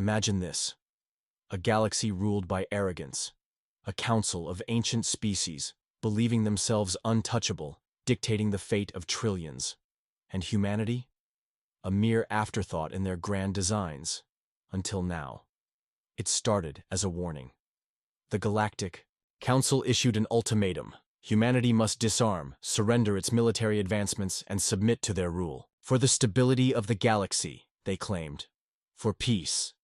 Imagine this. A galaxy ruled by arrogance. A council of ancient species, believing themselves untouchable, dictating the fate of trillions. And humanity? A mere afterthought in their grand designs. Until now. It started as a warning. The Galactic Council issued an ultimatum. Humanity must disarm, surrender its military advancements, and submit to their rule. For the stability of the galaxy, they claimed. For peace.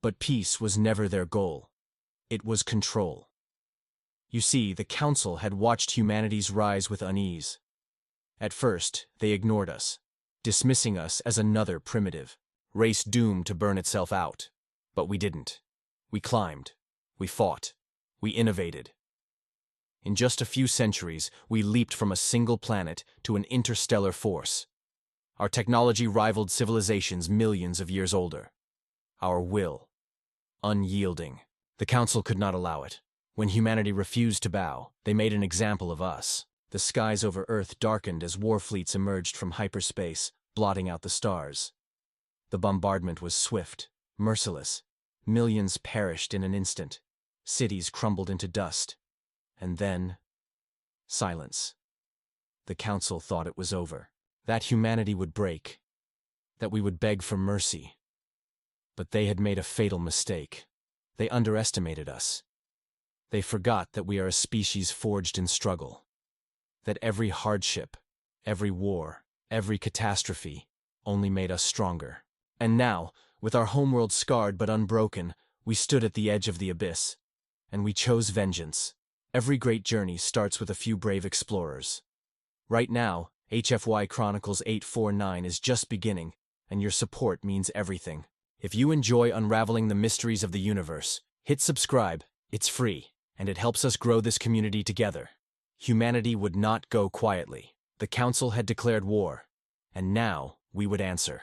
But peace was never their goal. It was control. You see, the Council had watched humanity's rise with unease. At first, they ignored us, dismissing us as another primitive race doomed to burn itself out. But we didn't. We climbed. We fought. We innovated. In just a few centuries, we leaped from a single planet to an interstellar force. Our technology rivaled civilizations millions of years older. Our will, unyielding. The Council could not allow it. When humanity refused to bow, they made an example of us. The skies over Earth darkened as war fleets emerged from hyperspace, blotting out the stars. The bombardment was swift, merciless. Millions perished in an instant. Cities crumbled into dust. And then, silence. The Council thought it was over. That humanity would break. That we would beg for mercy. But they had made a fatal mistake. They underestimated us. They forgot that we are a species forged in struggle. That every hardship, every war, every catastrophe only made us stronger. And now, with our homeworld scarred but unbroken, we stood at the edge of the abyss. And we chose vengeance. Every great journey starts with a few brave explorers. Right now, HFY Chronicles-849 is just beginning, and your support means everything. If you enjoy unraveling the mysteries of the universe, hit subscribe. It's free, and it helps us grow this community together. Humanity would not go quietly. The Council had declared war, and now we would answer.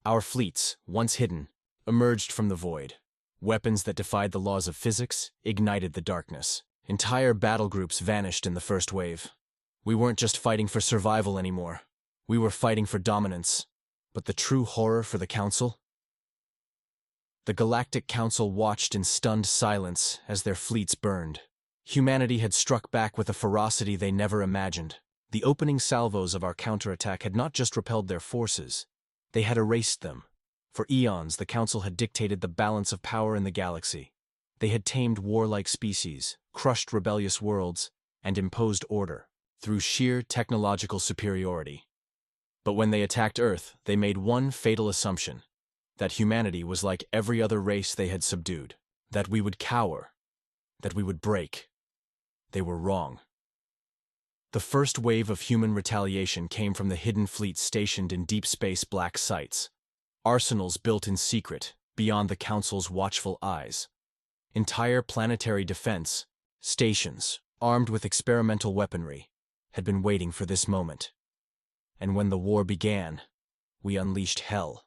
Our fleets, once hidden, emerged from the void. Weapons that defied the laws of physics ignited the darkness. Entire battle groups vanished in the first wave. We weren't just fighting for survival anymore. We were fighting for dominance. But the true horror for the Council? The Galactic Council watched in stunned silence as their fleets burned. Humanity had struck back with a ferocity they never imagined. The opening salvos of our counterattack had not just repelled their forces, they had erased them. For eons, the Council had dictated the balance of power in the galaxy. They had tamed warlike species, crushed rebellious worlds, and imposed order through sheer technological superiority. But when they attacked Earth, they made one fatal assumption: that humanity was like every other race they had subdued, that we would cower, that we would break. They were wrong. The first wave of human retaliation came from the hidden fleets stationed in deep space black sites, arsenals built in secret, beyond the Council's watchful eyes. Entire planetary defense stations, armed with experimental weaponry, had been waiting for this moment. And when the war began, we unleashed hell.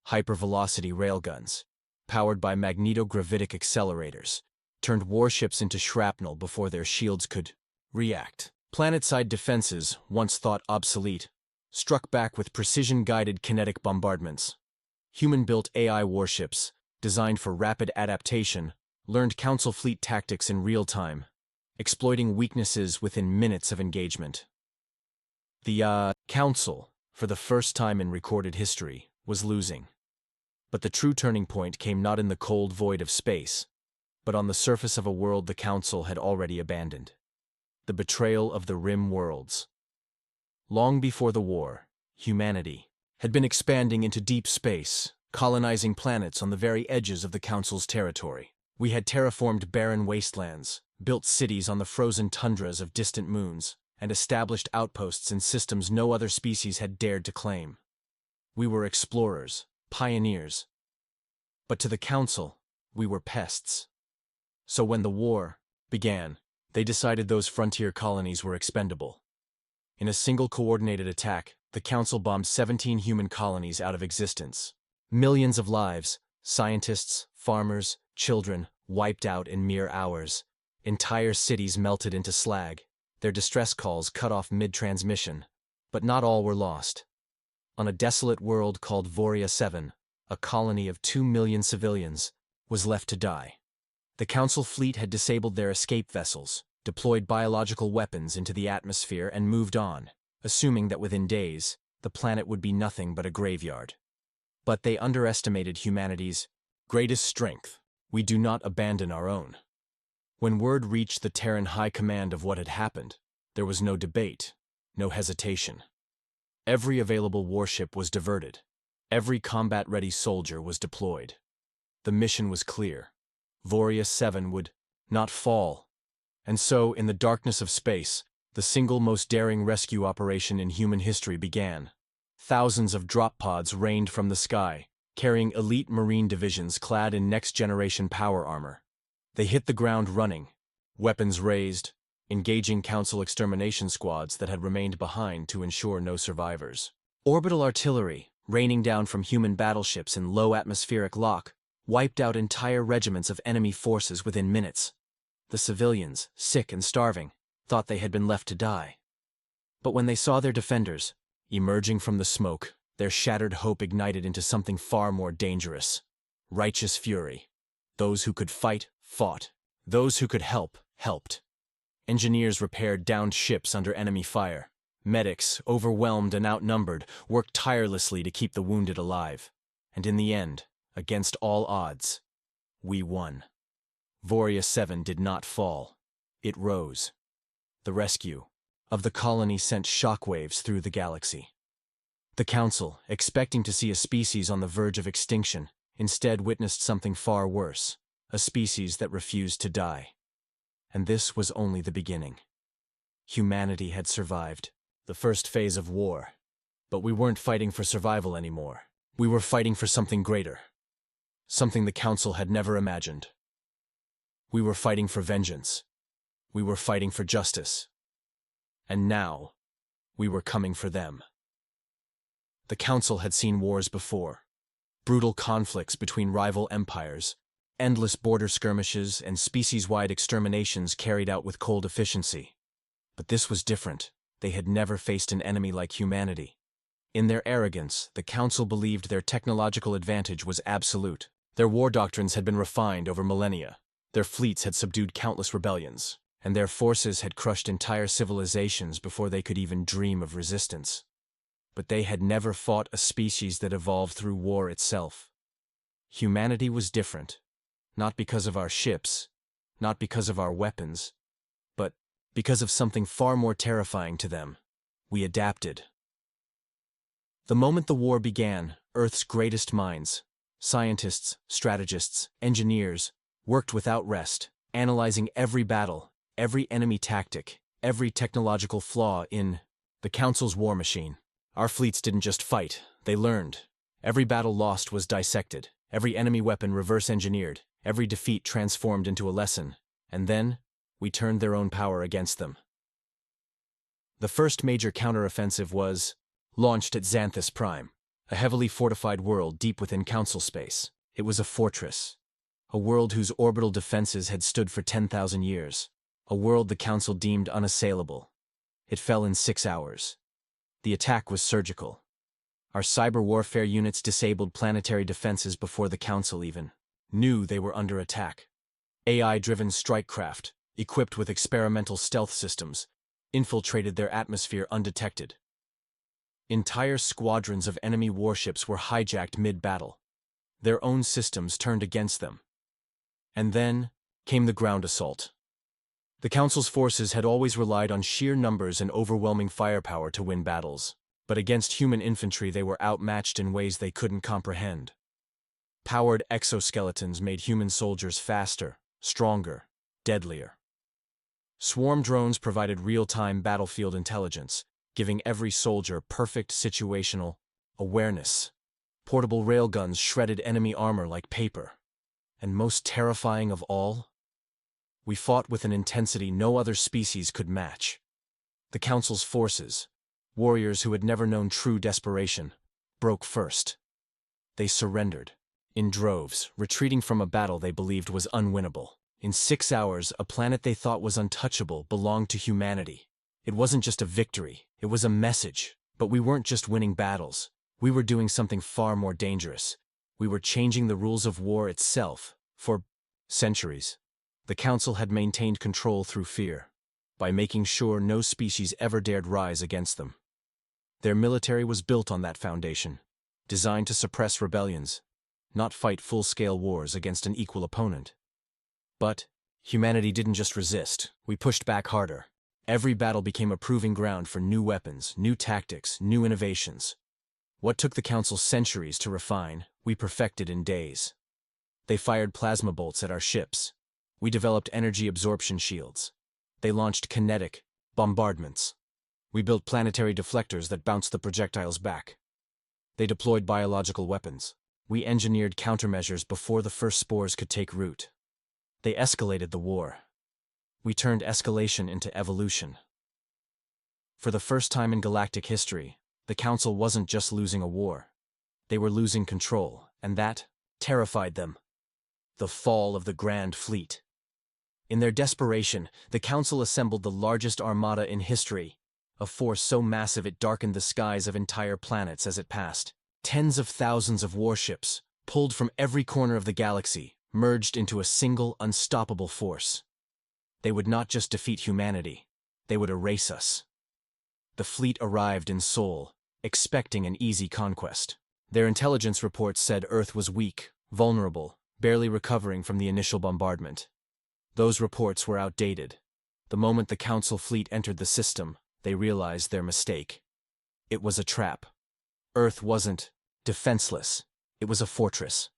Hypervelocity railguns, powered by magnetogravitic accelerators, turned warships into shrapnel before their shields could react. Planet-side defenses, once thought obsolete, struck back with precision-guided kinetic bombardments. Human-built AI warships, designed for rapid adaptation, learned Council fleet tactics in real time, exploiting weaknesses within minutes of engagement. The Council, for the first time in recorded history, was losing. But the true turning point came not in the cold void of space, but on the surface of a world the Council had already abandoned. The betrayal of the Rim worlds. Long before the war, humanity had been expanding into deep space, colonizing planets on the very edges of the Council's territory. We had terraformed barren wastelands, built cities on the frozen tundras of distant moons, and established outposts in systems no other species had dared to claim. We were explorers, pioneers. But to the Council, we were pests. So when the war began, they decided those frontier colonies were expendable. In a single coordinated attack, the Council bombed 17 human colonies out of existence. Millions of lives, scientists, farmers, children, wiped out in mere hours. Entire cities melted into slag, their distress calls cut off mid-transmission. But not all were lost. On a desolate world called Voria 7, a colony of 2 million civilians, was left to die. The Council fleet had disabled their escape vessels, deployed biological weapons into the atmosphere, and moved on, assuming that within days, the planet would be nothing but a graveyard. But they underestimated humanity's greatest strength. We do not abandon our own. When word reached the Terran High Command of what had happened, there was no debate, no hesitation. Every available warship was diverted. Every combat-ready soldier was deployed. The mission was clear. Voria 7 would not fall. And so, in the darkness of space, the single most daring rescue operation in human history began. Thousands of drop pods rained from the sky, carrying elite marine divisions clad in next-generation power armor. They hit the ground running, weapons raised, engaging Council extermination squads that had remained behind to ensure no survivors. Orbital artillery, raining down from human battleships in low atmospheric lock, wiped out entire regiments of enemy forces within minutes. The civilians, sick and starving, thought they had been left to die. But when they saw their defenders emerging from the smoke, their shattered hope ignited into something far more dangerous. Righteous fury. Those who could fight, fought. Those who could help, helped. Engineers repaired downed ships under enemy fire. Medics, overwhelmed and outnumbered, worked tirelessly to keep the wounded alive. And in the end, against all odds, we won. Voria 7 did not fall. It rose. The rescue of the colony sent shockwaves through the galaxy. The Council, expecting to see a species on the verge of extinction, instead witnessed something far worse, a species that refused to die. And this was only the beginning. Humanity had survived the first phase of war, but we weren't fighting for survival anymore. We were fighting for something greater, something the Council had never imagined. We were fighting for vengeance. We were fighting for justice. And now, we were coming for them. The Council had seen wars before. Brutal conflicts between rival empires, endless border skirmishes, and species-wide exterminations carried out with cold efficiency. But this was different. They had never faced an enemy like humanity. In their arrogance, the Council believed their technological advantage was absolute. Their war doctrines had been refined over millennia. Their fleets had subdued countless rebellions, and their forces had crushed entire civilizations before they could even dream of resistance. But they had never fought a species that evolved through war itself. Humanity was different, not because of our ships, not because of our weapons, but because of something far more terrifying to them. We adapted. The moment the war began, Earth's greatest minds, scientists, strategists, engineers, worked without rest, analyzing every battle, every enemy tactic, every technological flaw in the Council's war machine. Our fleets didn't just fight, they learned. Every battle lost was dissected, every enemy weapon reverse-engineered, every defeat transformed into a lesson, and then we turned their own power against them. The first major counteroffensive was launched at Xanthus Prime, a heavily fortified world deep within Council space. It was a fortress, a world whose orbital defenses had stood for 10,000 years, a world the Council deemed unassailable. It fell in 6 hours. The attack was surgical. Our cyber warfare units disabled planetary defenses before the Council even knew they were under attack. AI-driven strike craft, equipped with experimental stealth systems, infiltrated their atmosphere undetected. Entire squadrons of enemy warships were hijacked mid-battle. Their own systems turned against them. And then came the ground assault. The Council's forces had always relied on sheer numbers and overwhelming firepower to win battles, but against human infantry they were outmatched in ways they couldn't comprehend. Powered exoskeletons made human soldiers faster, stronger, deadlier. Swarm drones provided real-time battlefield intelligence, giving every soldier perfect situational awareness. Portable railguns shredded enemy armor like paper. And most terrifying of all, we fought with an intensity no other species could match. The Council's forces, warriors who had never known true desperation, broke first. They surrendered, in droves, retreating from a battle they believed was unwinnable. In 6 hours, a planet they thought was untouchable belonged to humanity. It wasn't just a victory, it was a message. But we weren't just winning battles. We were doing something far more dangerous. We were changing the rules of war itself. For centuries, the Council had maintained control through fear, by making sure no species ever dared rise against them. Their military was built on that foundation, designed to suppress rebellions, not fight full-scale wars against an equal opponent. But humanity didn't just resist, we pushed back harder. Every battle became a proving ground for new weapons, new tactics, new innovations. What took the Council centuries to refine, we perfected in days. They fired plasma bolts at our ships. We developed energy absorption shields. They launched kinetic bombardments. We built planetary deflectors that bounced the projectiles back. They deployed biological weapons. We engineered countermeasures before the first spores could take root. They escalated the war. We turned escalation into evolution. For the first time in galactic history, the Council wasn't just losing a war. They were losing control, and that terrified them. The fall of the Grand Fleet. In their desperation, the Council assembled the largest armada in history, a force so massive it darkened the skies of entire planets as it passed. Tens of thousands of warships, pulled from every corner of the galaxy, merged into a single, unstoppable force. They would not just defeat humanity, they would erase us. The fleet arrived in Sol, expecting an easy conquest. Their intelligence reports said Earth was weak, vulnerable, barely recovering from the initial bombardment. Those reports were outdated. The moment the Council fleet entered the system, they realized their mistake. It was a trap. Earth wasn't defenseless. It was a fortress.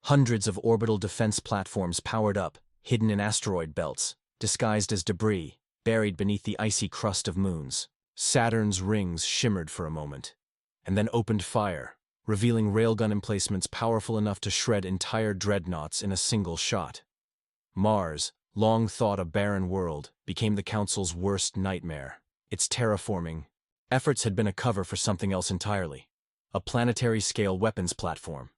Hundreds of orbital defense platforms powered up, hidden in asteroid belts, disguised as debris, buried beneath the icy crust of moons. Saturn's rings shimmered for a moment, and then opened fire, revealing railgun emplacements powerful enough to shred entire dreadnoughts in a single shot. Mars, long thought a barren world, became the Council's worst nightmare. Its terraforming efforts had been a cover for something else entirely, a planetary-scale weapons platform.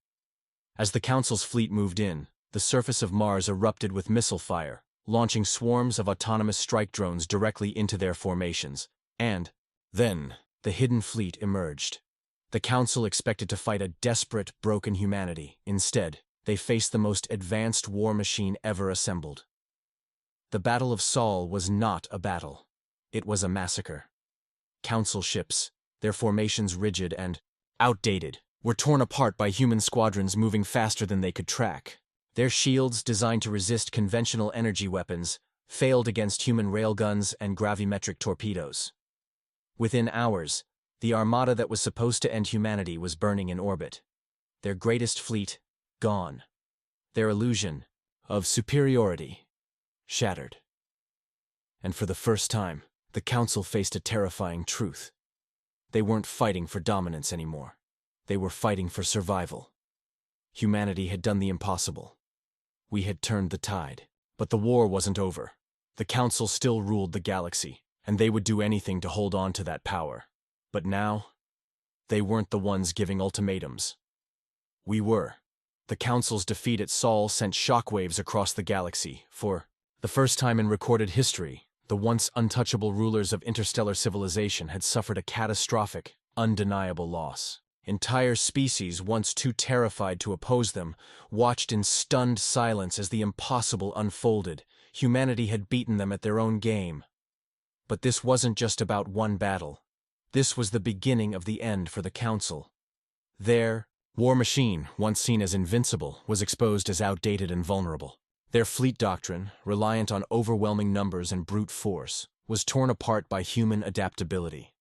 As the Council's fleet moved in, the surface of Mars erupted with missile fire, launching swarms of autonomous strike drones directly into their formations. And then, the hidden fleet emerged. The Council expected to fight a desperate, broken humanity. Instead, they faced the most advanced war machine ever assembled. The Battle of Sol was not a battle. It was a massacre. Council ships, their formations rigid and outdated, were torn apart by human squadrons moving faster than they could track. Their shields, designed to resist conventional energy weapons, failed against human railguns and gravimetric torpedoes. Within hours, the armada that was supposed to end humanity was burning in orbit. Their greatest fleet, gone. Their illusion of superiority shattered. And for the first time, the Council faced a terrifying truth. They weren't fighting for dominance anymore. They were fighting for survival. Humanity had done the impossible. We had turned the tide. But the war wasn't over. The Council still ruled the galaxy, and they would do anything to hold on to that power. But now, they weren't the ones giving ultimatums. We were. The Council's defeat at Sol sent shockwaves across the galaxy. For the first time in recorded history, the once untouchable rulers of interstellar civilization had suffered a catastrophic, undeniable loss. Entire species, once too terrified to oppose them, watched in stunned silence as the impossible unfolded. Humanity had beaten them at their own game. But this wasn't just about one battle. This was the beginning of the end for the Council. Their war machine, once seen as invincible, was exposed as outdated and vulnerable. Their fleet doctrine, reliant on overwhelming numbers and brute force, was torn apart by human adaptability.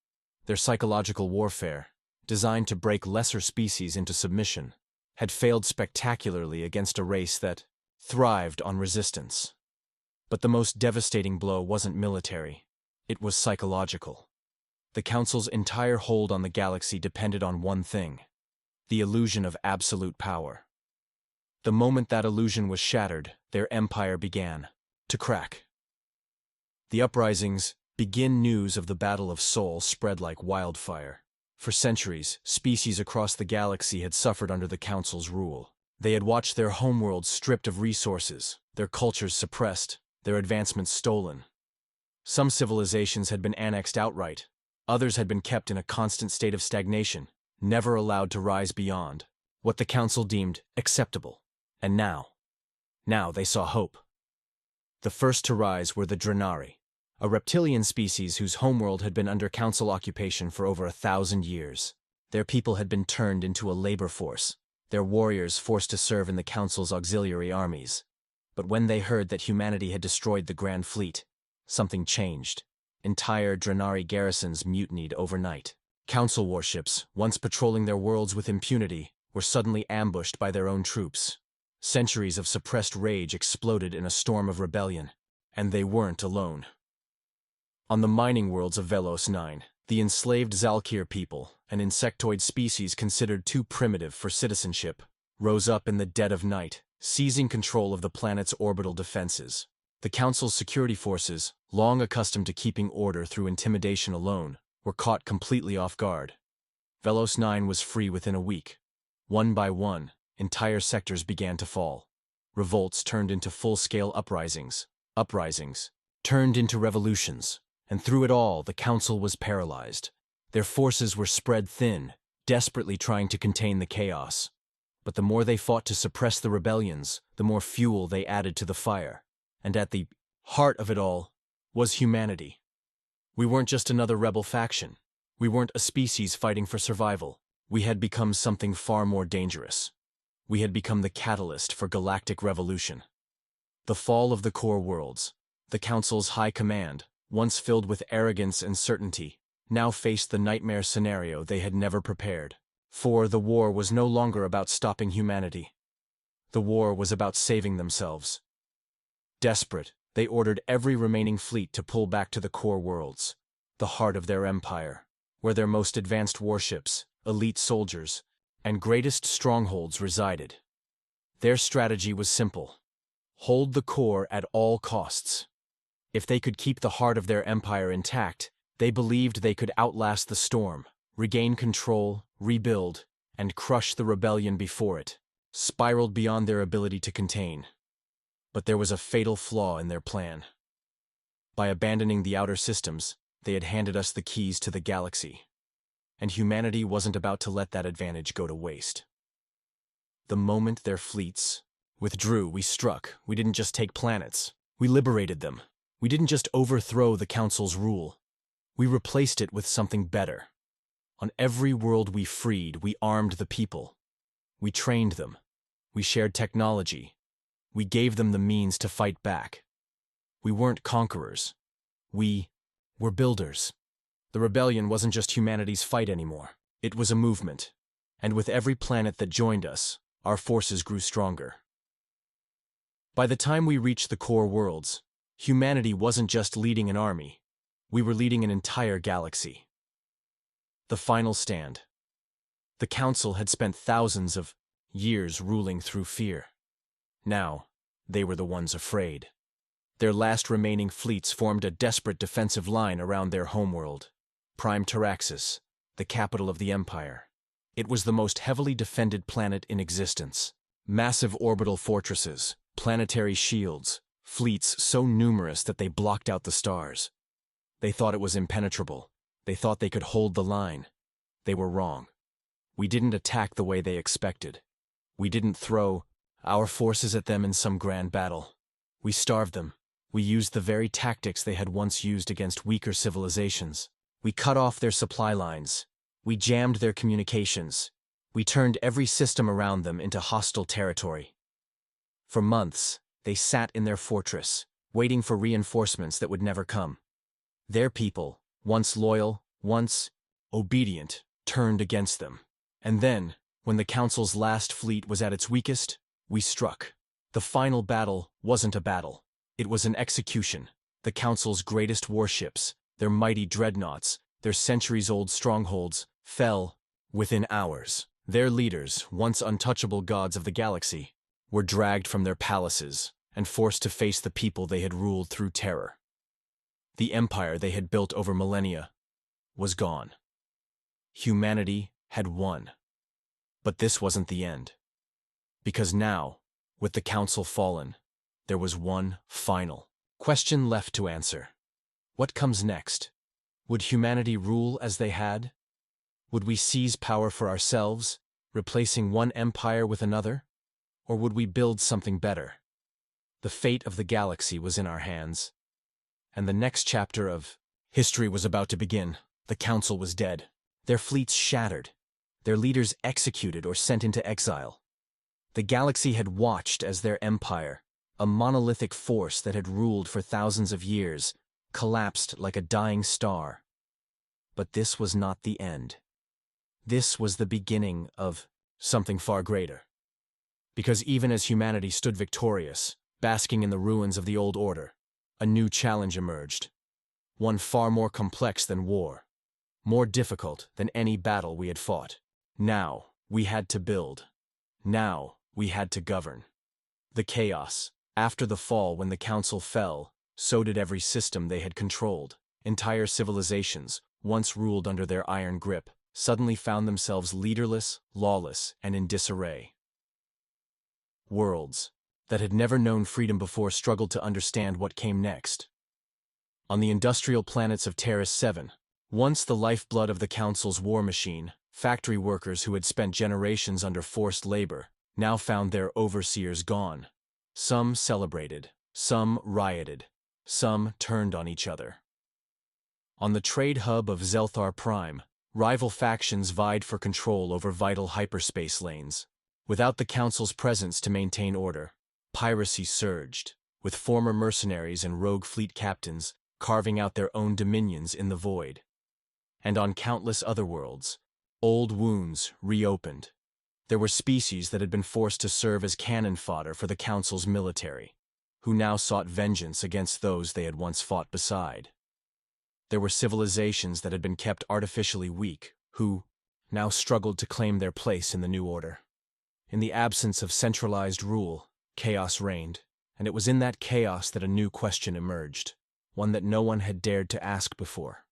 Their psychological warfare, designed to break lesser species into submission, had failed spectacularly against a race that thrived on resistance. But the most devastating blow wasn't military. It was psychological. The Council's entire hold on the galaxy depended on one thing: the illusion of absolute power. The moment that illusion was shattered, their empire began to crack. The uprisings, news of the Battle of Sol spread like wildfire. For centuries, species across the galaxy had suffered under the Council's rule. They had watched their homeworlds stripped of resources, their cultures suppressed, their advancements stolen. Some civilizations had been annexed outright. Others had been kept in a constant state of stagnation, never allowed to rise beyond. what the council deemed acceptable. And now they saw hope. The first to rise were the Drenari, a reptilian species whose homeworld had been under council occupation for over 1,000 years. Their people had been turned into a labor force, their warriors forced to serve in the council's auxiliary armies. But when they heard that humanity had destroyed the Grand Fleet, something changed. Entire Drenari garrisons mutinied overnight. Council warships, once patrolling their worlds with impunity, were suddenly ambushed by their own troops. Centuries of suppressed rage exploded in a storm of rebellion, and they weren't alone. On the mining worlds of Velos 9, the enslaved Zalkir people, an insectoid species considered too primitive for citizenship, rose up in the dead of night, seizing control of the planet's orbital defenses. The Council's security forces, long accustomed to keeping order through intimidation alone, were caught completely off guard. Velos 9 was free within a week. One by one, entire sectors began to fall. Revolts turned into full-scale uprisings. Uprisings turned into revolutions. And through it all, the Council was paralyzed. Their forces were spread thin, desperately trying to contain the chaos. But the more they fought to suppress the rebellions, the more fuel they added to the fire. And at the heart of it all was humanity. We weren't just another rebel faction. We weren't a species fighting for survival. We had become something far more dangerous. We had become the catalyst for galactic revolution. The fall of the core worlds, the Council's high command, once filled with arrogance and certainty, now faced the nightmare scenario they had never prepared. For the war was no longer about stopping humanity. The war was about saving themselves. Desperate, they ordered every remaining fleet to pull back to the core worlds, the heart of their empire, where their most advanced warships, elite soldiers, and greatest strongholds resided. Their strategy was simple: hold the core at all costs. If they could keep the heart of their empire intact, they believed they could outlast the storm, regain control, rebuild, and crush the rebellion before it spiraled beyond their ability to contain. But there was a fatal flaw in their plan. By abandoning the outer systems, they had handed us the keys to the galaxy. And humanity wasn't about to let that advantage go to waste. The moment their fleets withdrew, we struck. We didn't just take planets. We liberated them. We didn't just overthrow the Council's rule. We replaced it with something better. On every world we freed, we armed the people. We trained them. We shared technology. We gave them the means to fight back. We weren't conquerors. We were builders. The rebellion wasn't just humanity's fight anymore. It was a movement. And with every planet that joined us, our forces grew stronger. By the time we reached the core worlds, humanity wasn't just leading an army. We were leading an entire galaxy. The final stand. The Council had spent thousands of years ruling through fear. Now, they were the ones afraid. Their last remaining fleets formed a desperate defensive line around their homeworld, Prime Taraxis, the capital of the Empire. It was the most heavily defended planet in existence. Massive orbital fortresses, planetary shields, fleets so numerous that they blocked out the stars. They thought it was impenetrable. They thought they could hold the line. They were wrong. We didn't attack the way they expected. We didn't throw our forces at them in some grand battle. We starved them. We used the very tactics they had once used against weaker civilizations. We cut off their supply lines. We jammed their communications. We turned every system around them into hostile territory. For months, they sat in their fortress, waiting for reinforcements that would never come. Their people, once loyal, once obedient, turned against them. And then, when the Council's last fleet was at its weakest, we struck. The final battle wasn't a battle. It was an execution. The Council's greatest warships, their mighty dreadnoughts, their centuries-old strongholds, fell within hours. Their leaders, once untouchable gods of the galaxy, were dragged from their palaces and forced to face the people they had ruled through terror. The empire they had built over millennia was gone. Humanity had won. But this wasn't the end. Because now, with the Council fallen, there was one final question left to answer. What comes next? Would humanity rule as they had? Would we seize power for ourselves, Replacing one empire with another? Or would we build something better? The fate of the galaxy was in our hands. And the next chapter of history was about to begin. The Council was dead. Their fleets shattered. Their leaders executed or sent into exile. The galaxy had watched as their empire, a monolithic force that had ruled for thousands of years, collapsed like a dying star. But this was not the end. This was the beginning of something far greater. Because even as humanity stood victorious, basking in the ruins of the old order, a new challenge emerged. One far more complex than war, more difficult than any battle we had fought. Now we had to build. Now we had to govern. The chaos. After the fall, when the Council fell, so did every system they had controlled. Entire civilizations, once ruled under their iron grip, suddenly found themselves leaderless, lawless, and in disarray. Worlds that had never known freedom before struggled to understand what came next. On the industrial planets of Terrace 7, once the lifeblood of the Council's war machine, factory workers who had spent generations under forced labor now found their overseers gone. Some celebrated, some rioted, some turned on each other. On the trade hub of Zelthar Prime, rival factions vied for control over vital hyperspace lanes. Without the Council's presence to maintain order, piracy surged, with former mercenaries and rogue fleet captains carving out their own dominions in the void. And on countless other worlds, old wounds reopened. There were species that had been forced to serve as cannon fodder for the Council's military, who now sought vengeance against those they had once fought beside. There were civilizations that had been kept artificially weak, who now struggled to claim their place in the new order. In the absence of centralized rule, chaos reigned, and it was in that chaos that a new question emerged, one that no one had dared to ask before.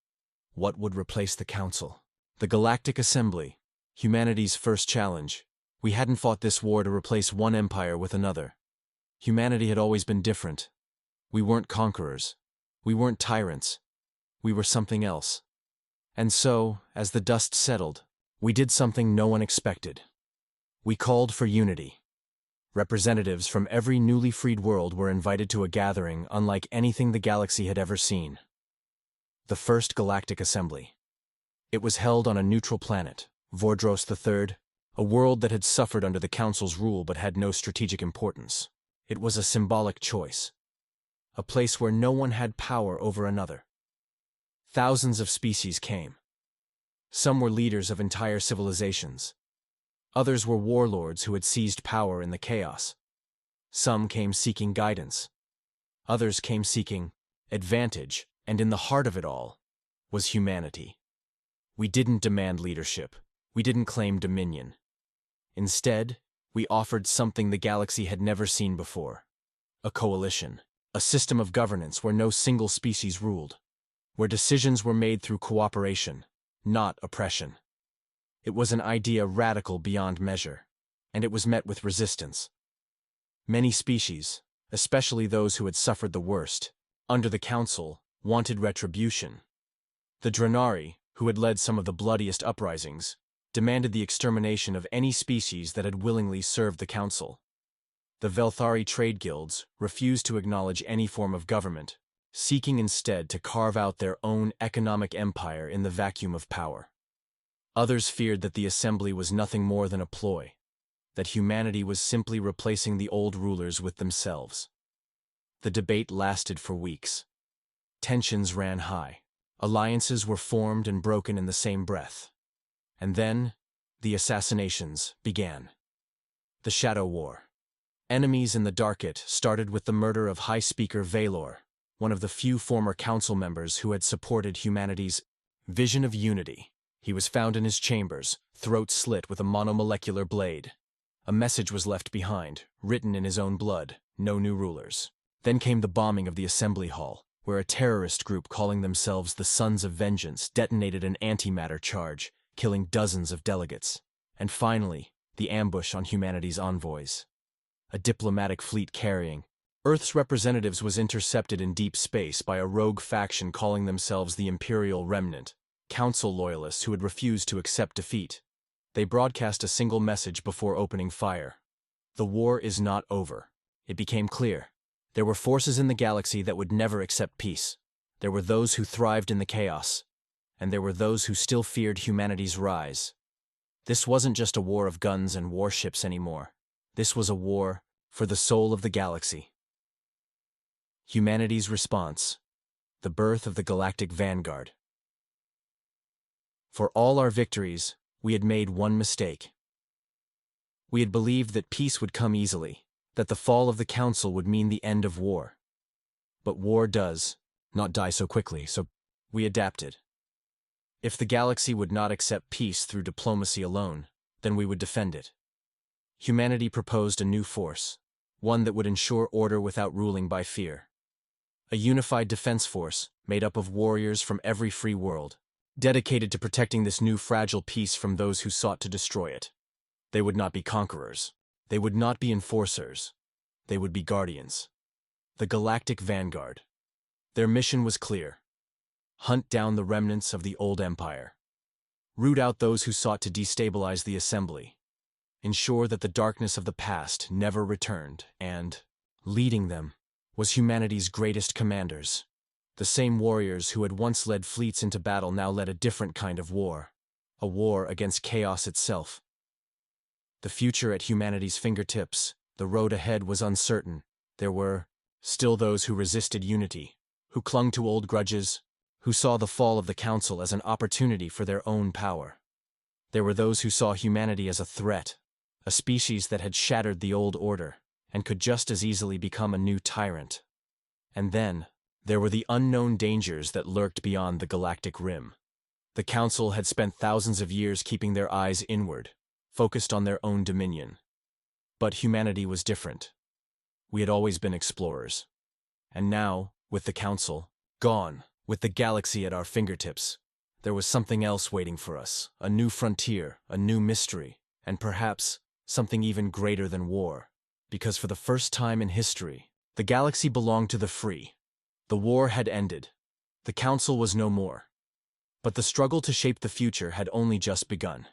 What would replace the Council? The Galactic Assembly, humanity's first challenge. We hadn't fought this war to replace one empire with another. Humanity had always been different. We weren't conquerors. We weren't tyrants. We were something else. And so, as the dust settled, we did something no one expected. We called for unity. Representatives from every newly freed world were invited to a gathering unlike anything the galaxy had ever seen. The First Galactic Assembly. It was held on a neutral planet, Vordros III, a world that had suffered under the Council's rule but had no strategic importance. It was a symbolic choice. A place where no one had power over another. Thousands of species came. Some were leaders of entire civilizations. Others were warlords who had seized power in the chaos. Some came seeking guidance. Others came seeking advantage, and in the heart of it all was humanity. We didn't demand leadership. We didn't claim dominion. Instead, we offered something the galaxy had never seen before. A coalition. A system of governance where no single species ruled. Where decisions were made through cooperation, not oppression. It was an idea radical beyond measure, and it was met with resistance. Many species, especially those who had suffered the worst, under the Council, wanted retribution. The Drenari, who had led some of the bloodiest uprisings, demanded the extermination of any species that had willingly served the Council. The Velthari trade guilds refused to acknowledge any form of government, seeking instead to carve out their own economic empire in the vacuum of power. Others feared that the assembly was nothing more than a ploy, that humanity was simply replacing the old rulers with themselves. The debate lasted for weeks. Tensions ran high. Alliances were formed and broken in the same breath. And then, the assassinations began. The Shadow War. Enemies in the Darket started with the murder of High Speaker Valor, one of the few former Council members who had supported humanity's vision of unity. He was found in his chambers, throat slit with a monomolecular blade. A message was left behind, written in his own blood: no new rulers. Then came the bombing of the Assembly Hall, where a terrorist group calling themselves the Sons of Vengeance detonated an antimatter charge, killing dozens of delegates. And finally, the ambush on humanity's envoys. A diplomatic fleet carrying Earth's representatives was intercepted in deep space by a rogue faction calling themselves the Imperial Remnant, Council loyalists who had refused to accept defeat. They broadcast a single message before opening fire. The war is not over. It became clear. There were forces in the galaxy that would never accept peace. There were those who thrived in the chaos, and there were those who still feared humanity's rise. This wasn't just a war of guns and warships anymore. This was a war for the soul of the galaxy. Humanity's response. The birth of the Galactic Vanguard. For all our victories, we had made one mistake. We had believed that peace would come easily, that the fall of the Council would mean the end of war. But war does not die so quickly, so we adapted. If the galaxy would not accept peace through diplomacy alone, then we would defend it. Humanity proposed a new force, one that would ensure order without ruling by fear. A unified defense force made up of warriors from every free world, dedicated to protecting this new fragile peace from those who sought to destroy it. They would not be conquerors. They would not be enforcers. They would be guardians. The Galactic Vanguard. Their mission was clear. Hunt down the remnants of the old empire. Root out those who sought to destabilize the assembly. Ensure that the darkness of the past never returned, and, leading them, was humanity's greatest commanders. The same warriors who had once led fleets into battle now led a different kind of war. A war against chaos itself. The future at humanity's fingertips, the road ahead was uncertain. There were still those who resisted unity, who clung to old grudges, who saw the fall of the Council as an opportunity for their own power. There were those who saw humanity as a threat, a species that had shattered the old order, and could just as easily become a new tyrant. And then, there were the unknown dangers that lurked beyond the galactic rim. The Council had spent thousands of years keeping their eyes inward, focused on their own dominion. But humanity was different. We had always been explorers. And now, with the Council gone, with the galaxy at our fingertips, there was something else waiting for us, a new frontier, a new mystery, and perhaps something even greater than war. Because for the first time in history, the galaxy belonged to the free. The war had ended. The Council was no more. But the struggle to shape the future had only just begun.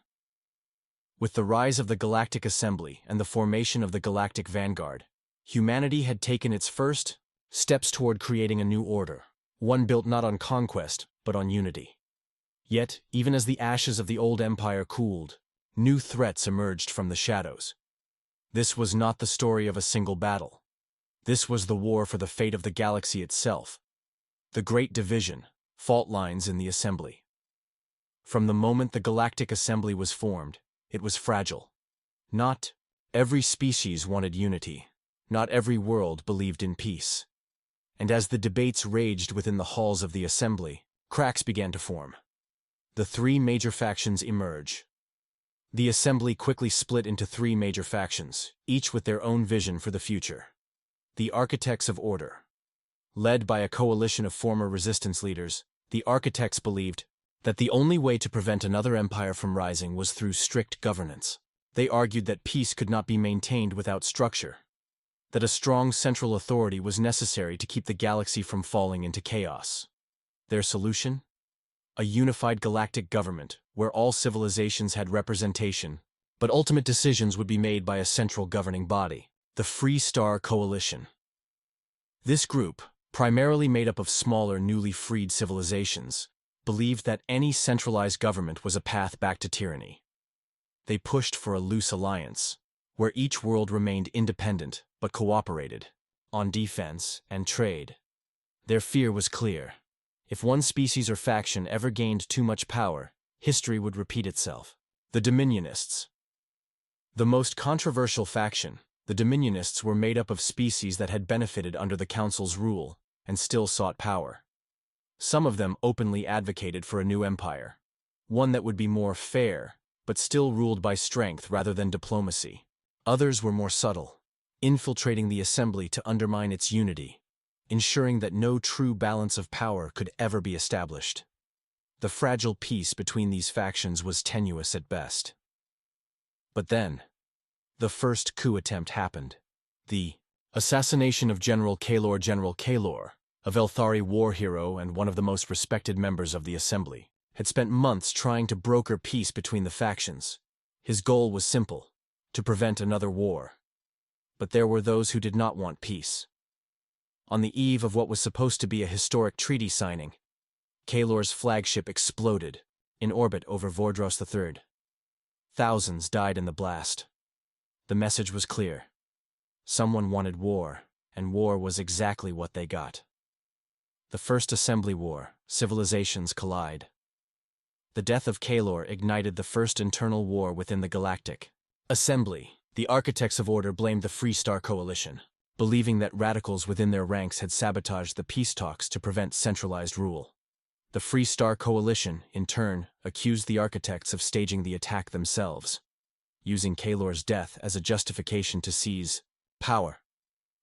With the rise of the Galactic Assembly and the formation of the Galactic Vanguard, humanity had taken its first steps toward creating a new order, one built not on conquest, but on unity. Yet, even as the ashes of the old empire cooled, new threats emerged from the shadows. This was not the story of a single battle. This was the war for the fate of the galaxy itself. The Great Division, fault lines in the assembly. From the moment the Galactic Assembly was formed, it was fragile. Not every species wanted unity. Not every world believed in peace. And as the debates raged within the halls of the assembly, cracks began to form. The three major factions emerge. The assembly quickly split into three major factions, each with their own vision for the future. The Architects of Order. Led by a coalition of former resistance leaders, the Architects believed that the only way to prevent another empire from rising was through strict governance. They argued that peace could not be maintained without structure, that a strong central authority was necessary to keep the galaxy from falling into chaos. Their solution? A unified galactic government, where all civilizations had representation, but ultimate decisions would be made by a central governing body, the Free Star Coalition. This group, primarily made up of smaller, newly freed civilizations, believed that any centralized government was a path back to tyranny. They pushed for a loose alliance, where each world remained independent but cooperated, on defense and trade. Their fear was clear. If one species or faction ever gained too much power, history would repeat itself. The Dominionists. The most controversial faction, the Dominionists were made up of species that had benefited under the Council's rule and still sought power. Some of them openly advocated for a new empire, one that would be more fair, but still ruled by strength rather than diplomacy. Others were more subtle, infiltrating the assembly to undermine its unity, ensuring that no true balance of power could ever be established. The fragile peace between these factions was tenuous at best. But then, the first coup attempt happened. The assassination of General Kaylor, a Velthari war hero and one of the most respected members of the assembly, had spent months trying to broker peace between the factions. His goal was simple: to prevent another war. But there were those who did not want peace. On the eve of what was supposed to be a historic treaty signing, Kaelor's flagship exploded in orbit over Vordros III. Thousands died in the blast. The message was clear. Someone wanted war, and war was exactly what they got. The First Assembly War, civilizations collide. The death of Kaelor ignited the first internal war within the Galactic Assembly. The Architects of Order blamed the Free Star Coalition, believing that radicals within their ranks had sabotaged the peace talks to prevent centralized rule. The Free Star Coalition, in turn, accused the Architects of staging the attack themselves, using Kaelor's death as a justification to seize power.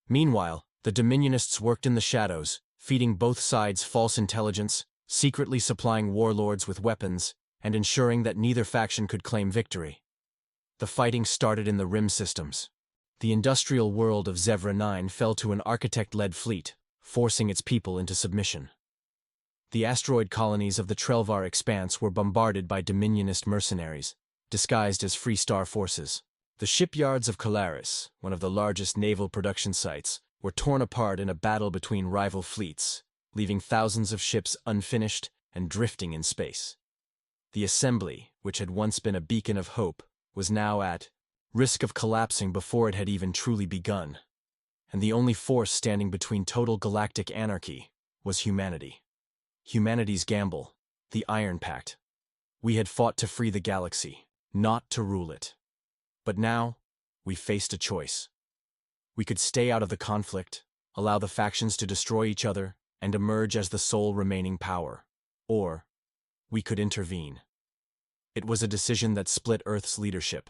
Meanwhile, the Dominionists worked in the shadows, feeding both sides false intelligence, secretly supplying warlords with weapons, and ensuring that neither faction could claim victory. The fighting started in the Rim systems. The industrial world of Zevra 9 fell to an architect-led fleet, forcing its people into submission. The asteroid colonies of the Trelvar Expanse were bombarded by Dominionist mercenaries, disguised as Free Star forces. The shipyards of Colaris, one of the largest naval production sites, were torn apart in a battle between rival fleets, leaving thousands of ships unfinished and drifting in space. The Assembly, which had once been a beacon of hope, was now at risk of collapsing before it had even truly begun. And the only force standing between total galactic anarchy was humanity. Humanity's gamble, the Iron Pact. We had fought to free the galaxy, not to rule it. But now, we faced a choice. We could stay out of the conflict, allow the factions to destroy each other, and emerge as the sole remaining power. Or, we could intervene. It was a decision that split Earth's leadership.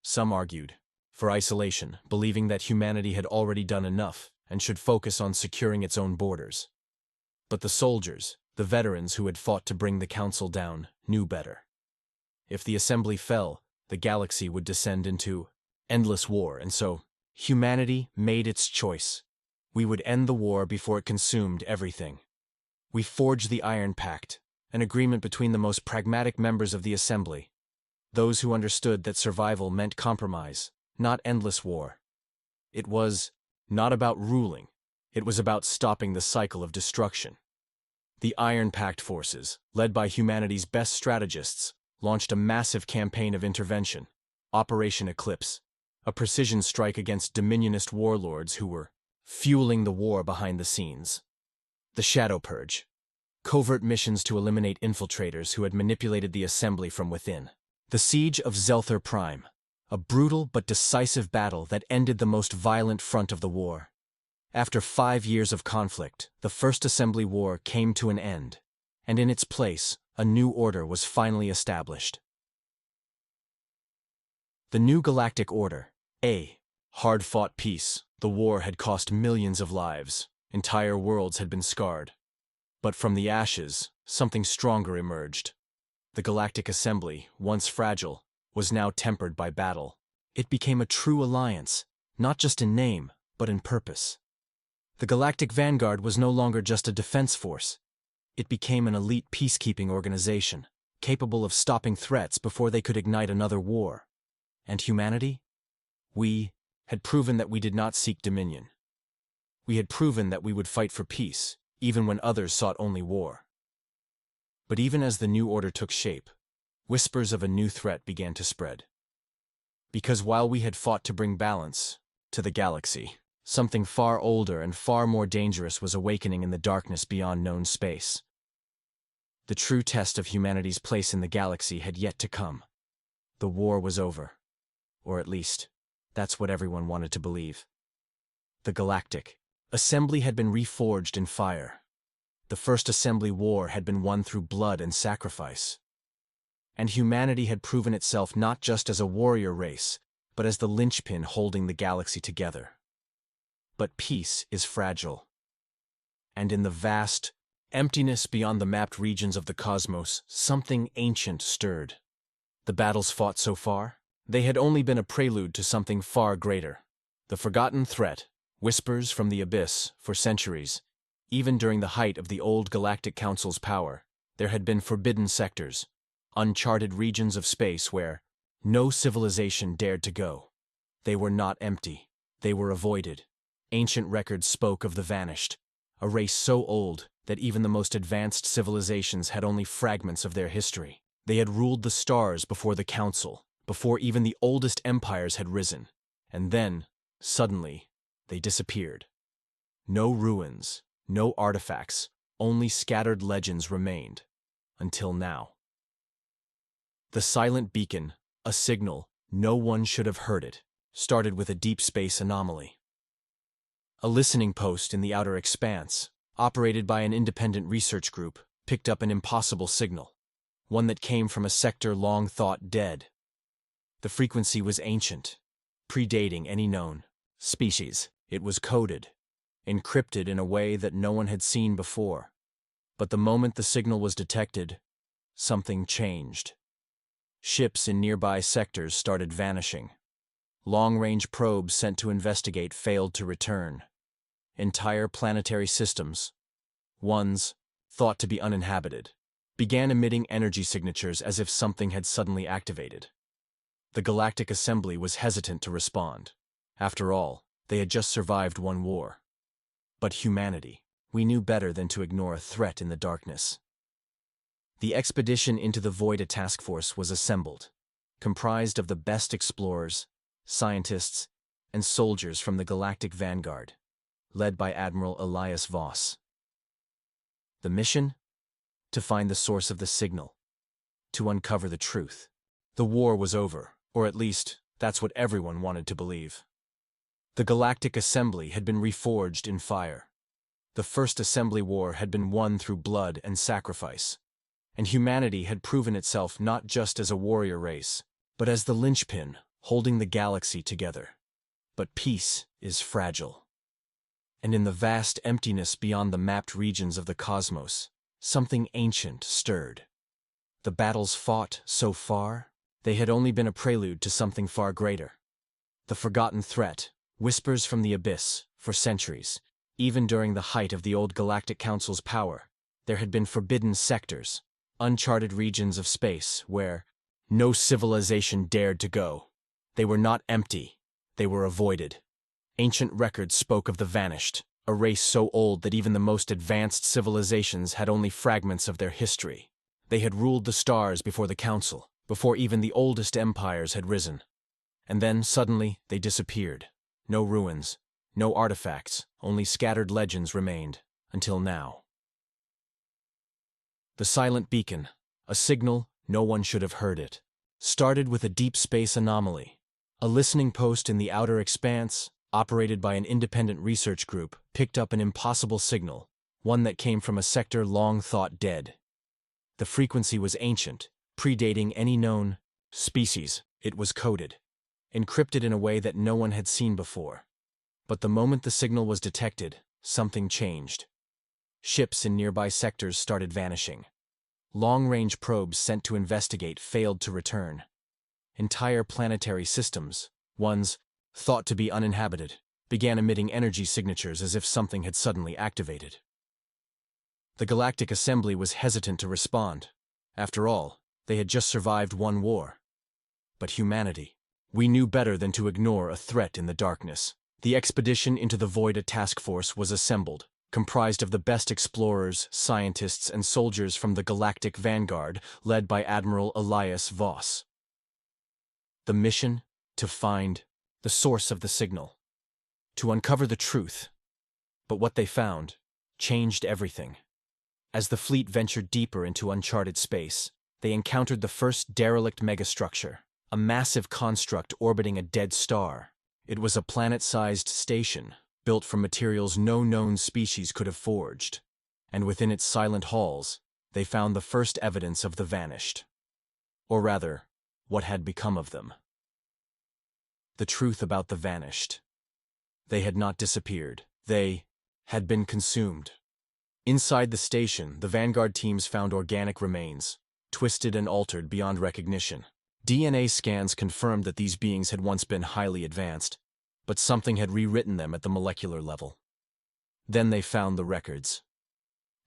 Some argued for isolation, believing that humanity had already done enough and should focus on securing its own borders. But the soldiers, the veterans who had fought to bring the Council down, knew better. If the Assembly fell, the galaxy would descend into endless war, and so humanity made its choice. We would end the war before it consumed everything. We forged the Iron Pact, an agreement between the most pragmatic members of the Assembly, those who understood that survival meant compromise, not endless war. It was not about ruling, it was about stopping the cycle of destruction. The Iron Pact forces, led by humanity's best strategists, launched a massive campaign of intervention, Operation Eclipse, a precision strike against Dominionist warlords who were fueling the war behind the scenes. The Shadow Purge, covert missions to eliminate infiltrators who had manipulated the Assembly from within. The Siege of Zelther Prime, a brutal but decisive battle that ended the most violent front of the war. After 5 years of conflict, the First Assembly War came to an end, and in its place, a new order was finally established. The New Galactic Order, a hard-fought peace. The war had cost millions of lives, entire worlds had been scarred. But from the ashes, something stronger emerged. The Galactic Assembly, once fragile, was now tempered by battle. It became a true alliance, not just in name, but in purpose. The Galactic Vanguard was no longer just a defense force. It became an elite peacekeeping organization, capable of stopping threats before they could ignite another war. And humanity? We had proven that we did not seek dominion. We had proven that we would fight for peace, even when others sought only war. But even as the new order took shape, whispers of a new threat began to spread. Because while we had fought to bring balance to the galaxy, something far older and far more dangerous was awakening in the darkness beyond known space. The true test of humanity's place in the galaxy had yet to come. The war was over. Or at least, that's what everyone wanted to believe. The Galactic Assembly had been reforged in fire. The First Assembly War had been won through blood and sacrifice. And humanity had proven itself not just as a warrior race, but as the linchpin holding the galaxy together. But peace is fragile. And in the vast emptiness beyond the mapped regions of the cosmos, something ancient stirred. The battles fought so far, they had only been a prelude to something far greater. The forgotten threat, whispers from the abyss, for centuries. Even during the height of the old Galactic Council's power, there had been forbidden sectors, uncharted regions of space where No civilization dared to go. They were not empty. They were avoided. Ancient records spoke of the vanished, a race so old that even the most advanced civilizations had only fragments of their history. They had ruled the stars before the Council, before even the oldest empires had risen. And then, suddenly, they disappeared. No ruins, no artifacts, only scattered legends remained. Until now. The silent beacon, a signal no one should have heard it, started with a deep space anomaly. A listening post in the outer expanse, operated by an independent research group, picked up an impossible signal, one that came from a sector long thought dead. The frequency was ancient, predating any known species. It was coded, encrypted in a way that no one had seen before. But the moment the signal was detected, something changed. Ships in nearby sectors started vanishing. Long-range probes sent to investigate failed to return. Entire planetary systems, ones thought to be uninhabited, began emitting energy signatures as if something had suddenly activated. The Galactic Assembly was hesitant to respond. After all, they had just survived one war. But humanity, we knew better than to ignore a threat in the darkness. The expedition into the Void task force was assembled, comprised of the best explorers, scientists, and soldiers from the Galactic Vanguard, led by Admiral Elias Voss. The mission? To find the source of the signal, to uncover the truth. The war was over, or at least, that's what everyone wanted to believe. The Galactic Assembly had been reforged in fire. The First Assembly War had been won through blood and sacrifice, and humanity had proven itself not just as a warrior race, but as the linchpin holding the galaxy together. But peace is fragile. And in the vast emptiness beyond the mapped regions of the cosmos, something ancient stirred. The battles fought so far, they had only been a prelude to something far greater. The forgotten threat, whispers from the abyss, for centuries, even during the height of the old Galactic Council's power, there had been forbidden sectors, uncharted regions of space where no civilization dared to go. They were not empty, they were avoided. Ancient records spoke of the vanished, a race so old that even the most advanced civilizations had only fragments of their history. They had ruled the stars before the Council, before even the oldest empires had risen. And then, suddenly, they disappeared. No ruins, no artifacts, only scattered legends remained, until now. The silent beacon, a signal no one should have heard it, started with a deep space anomaly. A listening post in the outer expanse, operated by an independent research group, picked up an impossible signal, one that came from a sector long thought dead. The frequency was ancient, predating any known species. It was coded, encrypted in a way that no one had seen before. But the moment the signal was detected, something changed. Ships in nearby sectors started vanishing. Long-range probes sent to investigate failed to return. Entire planetary systems, ones thought to be uninhabited, began emitting energy signatures as if something had suddenly activated. The Galactic Assembly was hesitant to respond. After all, they had just survived one war. But humanity, we knew better than to ignore a threat in the darkness. The expedition into the Void task force was assembled, comprised of the best explorers, scientists, and soldiers from the Galactic Vanguard, led by Admiral Elias Voss. The mission? To find the source of the signal. To uncover the truth. But what they found changed everything. As the fleet ventured deeper into uncharted space, they encountered the first derelict megastructure, a massive construct orbiting a dead star. It was a planet-sized station, built from materials no known species could have forged, and within its silent halls, they found the first evidence of the vanished. Or rather, what had become of them. The truth about the vanished. They had not disappeared. They had been consumed. Inside the station, the Vanguard teams found organic remains, twisted and altered beyond recognition. DNA scans confirmed that these beings had once been highly advanced, but something had rewritten them at the molecular level. Then they found the records.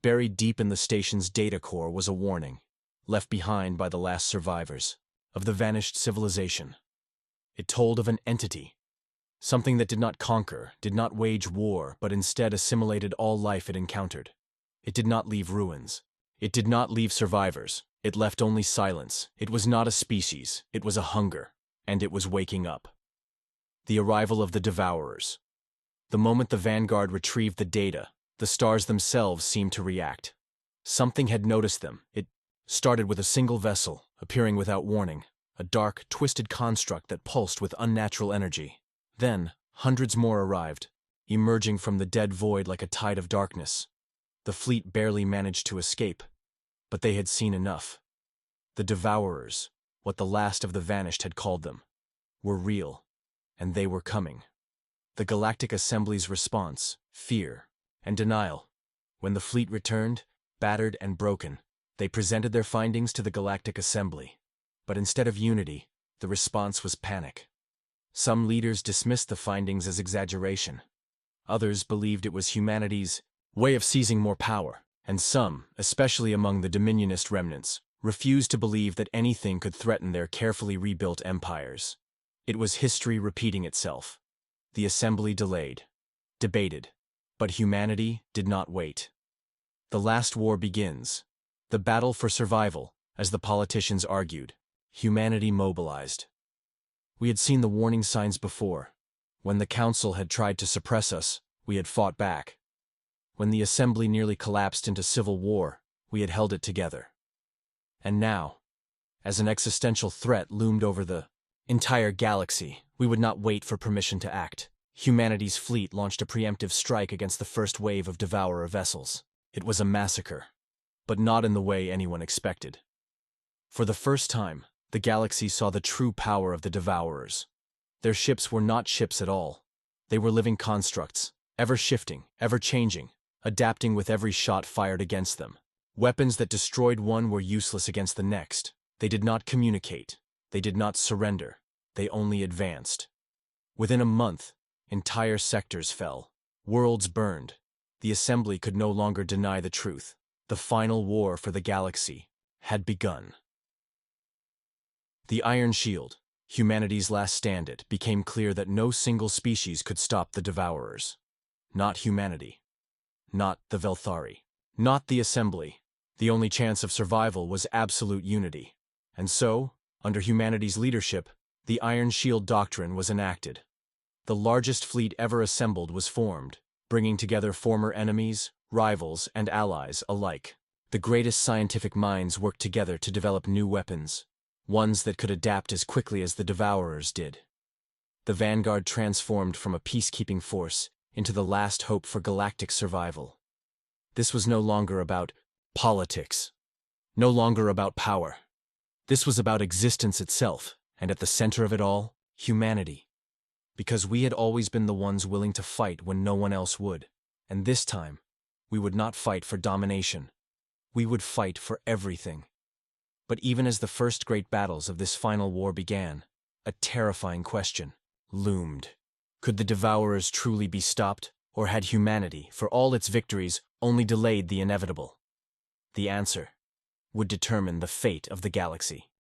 Buried deep in the station's data core was a warning, left behind by the last survivors. of the vanished civilization. It told of an entity, something that did not conquer, did not wage war, but instead assimilated all life it encountered. It did not leave ruins. It did not leave survivors. It left only silence. It was not a species. It was a hunger, and it was waking up. The arrival of the Devourers. The moment the Vanguard retrieved the data, the stars themselves seemed to react. Something had noticed them. It started with a single vessel, appearing without warning, a dark, twisted construct that pulsed with unnatural energy. Then, hundreds more arrived, emerging from the dead void like a tide of darkness. The fleet barely managed to escape, but they had seen enough. The Devourers, what the last of the vanished had called them, were real, and they were coming. The Galactic Assembly's response, fear and denial. When the fleet returned, battered and broken, they presented their findings to the Galactic Assembly. But instead of unity, the response was panic. Some leaders dismissed the findings as exaggeration. Others believed it was humanity's way of seizing more power, and some, especially among the Dominionist remnants, refused to believe that anything could threaten their carefully rebuilt empires. It was history repeating itself. The Assembly delayed, debated, but humanity did not wait. The last war begins. The battle for survival, as the politicians argued. Humanity mobilized. We had seen the warning signs before. When the Council had tried to suppress us, we had fought back. When the Assembly nearly collapsed into civil war, we had held it together. And now, as an existential threat loomed over the entire galaxy, we would not wait for permission to act. Humanity's fleet launched a preemptive strike against the first wave of Devourer vessels. It was a massacre, but not in the way anyone expected. For the first time, the galaxy saw the true power of the Devourers. Their ships were not ships at all. They were living constructs, ever-shifting, ever-changing, adapting with every shot fired against them. Weapons that destroyed one were useless against the next. They did not communicate. They did not surrender. They only advanced. Within a month, entire sectors fell. Worlds burned. The Assembly could no longer deny the truth. The final war for the galaxy had begun. The Iron Shield, humanity's last stand, it became clear that no single species could stop the Devourers. Not humanity. Not the Velthari. Not the Assembly. The only chance of survival was absolute unity. And so, under humanity's leadership, the Iron Shield Doctrine was enacted. The largest fleet ever assembled was formed, bringing together former enemies, rivals, and allies alike. The greatest scientific minds worked together to develop new weapons, ones that could adapt as quickly as the Devourers did. The Vanguard transformed from a peacekeeping force into the last hope for galactic survival. This was no longer about politics, no longer about power. This was about existence itself, and at the center of it all, humanity. Because we had always been the ones willing to fight when no one else would. And this time, we would not fight for domination. We would fight for everything. But even as the first great battles of this final war began, a terrifying question loomed. Could the Devourers truly be stopped, or had humanity, for all its victories, only delayed the inevitable? The answer would determine the fate of the galaxy.